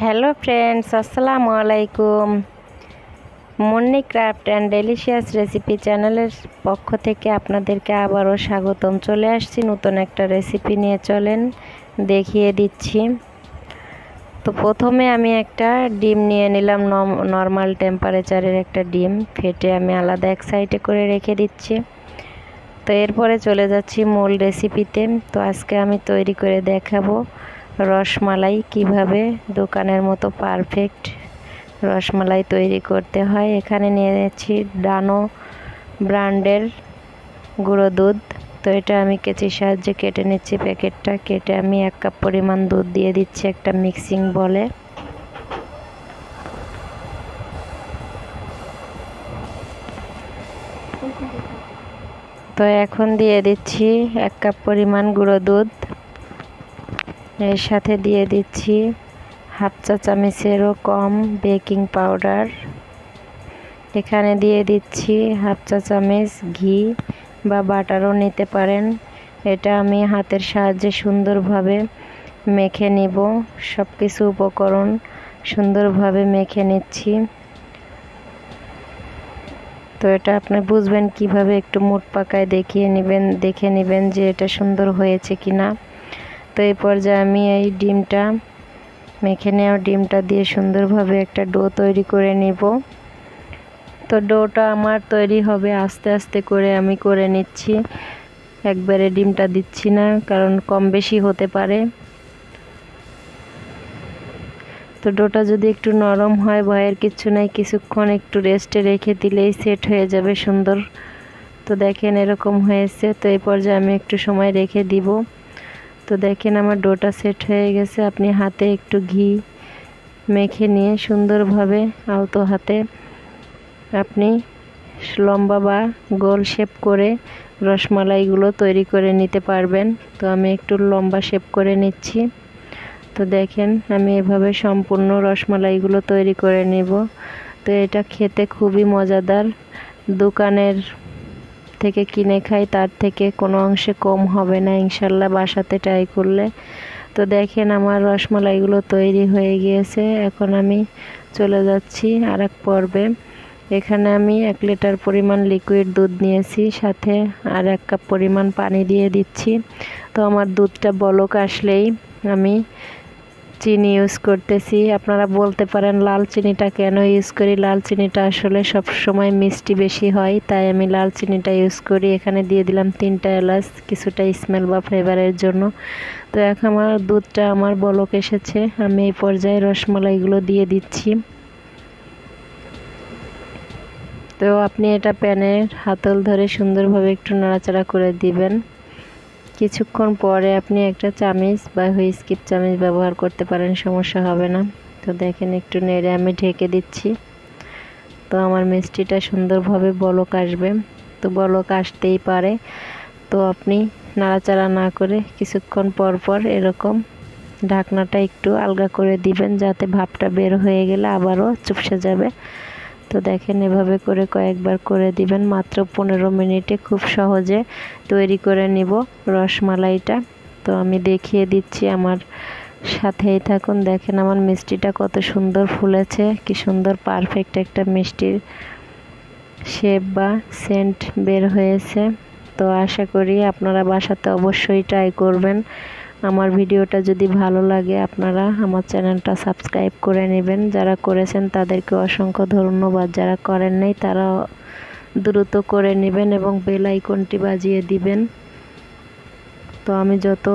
Hello friends, আসসালামু আলাইকুম। Munni craft and delicious recipe চ্যানেলের পক্ষ থেকে আপনাদেরকে আবারও স্বাগতম। চলে আসছি নতুন একটা রেসিপি নিয়ে, চলেন দেখিয়ে দিচ্ছি। তো প্রথমে আমি একটা ডিম নিয়ে নিলাম, নর্মাল টেম্পারেচারের একটা ডিম ফেটে আমি আলাদা এক সাইডে করে রেখে দিচ্ছি। তো এরপরে চলে যাচ্ছি মূল রেসিপিতে। তো আজকে আমি তৈরি করে দেখাবো রসমালাই, কিভাবে দোকানের মতো পারফেক্ট রসমালাই তৈরি করতে হয়। এখানে নিয়েছি ডানো ব্র্যান্ডের গুঁড়ো দুধ। তো এটা আমি কেচির সাহায্যে কেটে নিচ্ছি। প্যাকেটটা কেটে আমি 1 কাপ পরিমাণ দুধ দিয়ে দিচ্ছি একটা মিক্সিং বলে। তো এখন দিয়ে দিচ্ছি 1 কাপ পরিমাণ গুঁড়ো দুধ। এর সাথে দিয়ে দিচ্ছি হাফ চা চামচেরও কম বেকিং পাউডার। এখানে দিয়ে দিচ্ছি হাফ চা চামচ ঘি বা বাটারও নিতে পারেন। এটা আমি হাতের সাহায্যে সুন্দরভাবে মেখে নিব। সব কিছু উপকরণ সুন্দরভাবে মেখে নিচ্ছি। তো এটা আপনি বুঝবেন কিভাবে, একটু মুঠ পাকায় দেখে নেবেন যে এটা সুন্দর হয়েছে কিনা। তো এই পর্যায়ে আমি এই ডিমটা মেখে নেওয়া ডিমটা দিয়ে সুন্দরভাবে একটা ডো তৈরি করে নিব। তো ডোটা আমার তৈরি হবে আস্তে আস্তে করে আমি করে নিচ্ছি, একবারে ডিমটা দিচ্ছি না, কারণ কম বেশি হতে পারে। তো ডোটা যদি একটু নরম হয় ভয়ের কিছু নাই, কিছুক্ষণ একটু রেস্টে রেখে দিলেই সেট হয়ে যাবে সুন্দর। তো দেখেন এরকম হয়েছে। তো এই পর্যায়ে আমি একটু সময় রেখে দিব। তো দেখেন আমার ডোটা সেট হয়ে গেছে। আপনি হাতে একটু ঘি মেখে নিয়ে সুন্দরভাবে আলতো হাতে আপনি লম্বা বা গোল শেপ করে রসমালাইগুলো তৈরি করে নিতে পারবেন। তো আমি একটু লম্বা শেপ করে নিচ্ছি। তো দেখেন আমি এভাবে সম্পূর্ণ রসমালাইগুলো তৈরি করে নেব। তো এটা খেতে খুবই মজাদার। দোকানের থেকে কিনে খাই তার থেকে কোনো অংশে কম হবে না ইনশাল্লাহ বাসাতে ট্রাই করলে। তো দেখেন আমার রসমালাইগুলো তৈরি হয়ে গিয়েছে। এখন আমি চলে যাচ্ছি আরেক পর্বে। এখানে আমি 1 লিটার পরিমাণ লিকুইড দুধ নিয়েছি, সাথে আর 1 কাপ পরিমাণ পানি দিয়ে দিচ্ছি। তো আমার দুধটা বলক আসলেই আমি চিনি ইউজ করতেছি। আপনারা বলতে পারেন লাল চিনিটা কেন ইউজ করি। লাল চিনিটা আসলে সব সময় মিষ্টি বেশি হয়, তাই আমি লাল চিনিটা ইউজ করি। এখানে দিয়ে দিলাম 3টা এলাচ, কিছুটা স্মেল বা ফ্লেভারের জন্য। তো এখন আমার দুধটা আমার বলক এসেছে। আমি এই পর্যায়ে রসমালাইগুলো দিয়ে দিচ্ছি। তো আপনি এটা প্যানের হাতল ধরে সুন্দরভাবে একটু নাড়াচাড়া করে দিবেন। কিছুক্ষণ পরে আপনি একটা চামচ বা হুইস্কিপ চামচ ব্যবহার করতে পারেন, সমস্যা হবে না। তো দেখেন একটু নেড়ে আমি ঢেকে দিচ্ছি। তো আমার মিষ্টিটা সুন্দরভাবে বলক আসবে। তো বলক আসতেই পারে। তো আপনি নাড়াচাড়া না করে কিছুক্ষণ পর পর এরকম ঢাকনাটা একটু আলগা করে দিবেন, যাতে ভাপটা বের হয়ে গেলে আবারও চুপসে যাবে। তো দেখেন এভাবে করে কয়েকবার করে দিবেন। মাত্র 15 মিনিটে খুব সহজে তৈরি করে নিব রসমালাইটা। তো আমি দেখিয়ে দিচ্ছি, আমার সাথেই থাকুন। দেখেন আমার মিষ্টিটা কত সুন্দর ফুলেছে, কি সুন্দর পারফেক্ট একটা মিষ্টির শেপ বা সেন্ট বের হয়েছে। তো আশা করি আপনারা বাসাতে অবশ্যই ট্রাই করবেন। আমার ভিডিওটা যদি ভালো লাগে আপনারা আমার চ্যানেলটা সাবস্ক্রাইব করে নেবেন। যারা করেছেন তাদেরকে অসংখ্য ধন্যবাদ, যারা করেন নাই তারা দ্রুত করে নেবেন এবং বেল আইকনটি বাজিয়ে দিবেন। তো আমি যত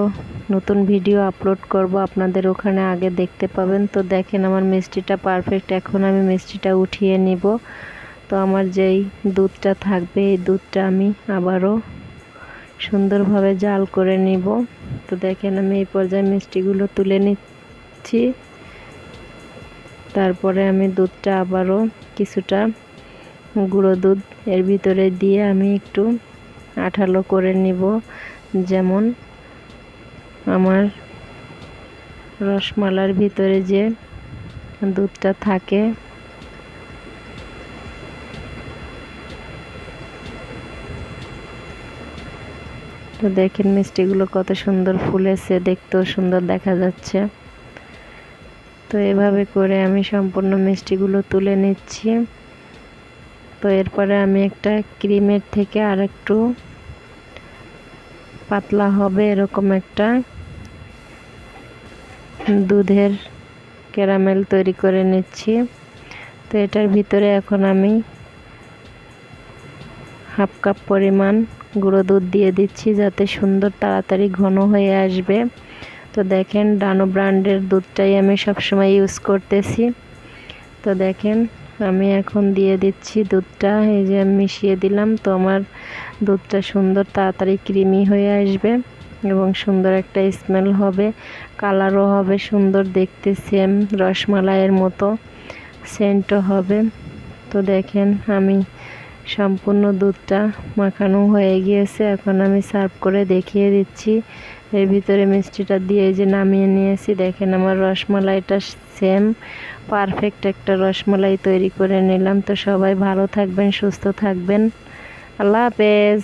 নতুন ভিডিও আপলোড করব আপনাদের ওখানে আগে দেখতে পাবেন। তো দেখেন আমার মিষ্টিটা পারফেক্ট। এখন আমি মিষ্টিটা উঠিয়ে নিব। তো আমার যেই দুধটা থাকবে এই দুধটা আমি আবারও সুন্দরভাবে জাল করে নিব। তো দেখেন আমি এই পর্যায়ে মিষ্টিগুলো তুলে নিচ্ছি। তারপরে আমি দুধটা আবারও কিছুটা গুঁড়ো দুধ এর ভিতরে দিয়ে আমি একটু আঠালো করে নিব, যেমন আমার রসমালাইর ভিতরে যে দুধটা থাকে। তো দেখেন মিষ্টিগুলো কত সুন্দর ফুলেছে, দেখতেও সুন্দর দেখা যাচ্ছে। তো এভাবে করে আমি সম্পূর্ণ মিষ্টিগুলো তুলে নিচ্ছি। তো এরপরে আমি একটা ক্রিমের থেকে আরেকটু পাতলা হবে এরকম একটা দুধের ক্যারামেল তৈরি করে নিচ্ছি। তো এটার ভিতরে এখন আমি হাফ কাপ পরিমাণ গুঁড়ো দুধ দিয়ে দিচ্ছি, যাতে সুন্দর তাড়াতাড়ি ঘন হয়ে আসবে। তো দেখেন ডানো ব্র্যান্ডের দুধটাই আমি সবসময় ইউজ করতেছি। তো দেখেন আমি এখন দিয়ে দিচ্ছি দুধটা, এই যে আমি মিশিয়ে দিলাম। তো আমার দুধটা সুন্দর তাড়াতাড়ি ক্রিমি হয়ে আসবে এবং সুন্দর একটা স্মেল হবে, কালারও হবে সুন্দর দেখতে, সেম রসমালাইয়ের মতো সেন্টও হবে। তো দেখেন আমি সম্পূর্ণ দুধটা মাখানো হয়ে গিয়েছে, এখন আমি সার্ভ করে দেখিয়ে দিচ্ছি। এর ভিতরে মিষ্টিটা দিয়ে যে নামিয়ে নিয়েছি, দেখেন আমার রসমালাইটা সেম পারফেক্ট একটা রসমালাই তৈরি করে নিলাম। তো সবাই ভালো থাকবেন, সুস্থ থাকবেন, আল্লাহ হাফেজ।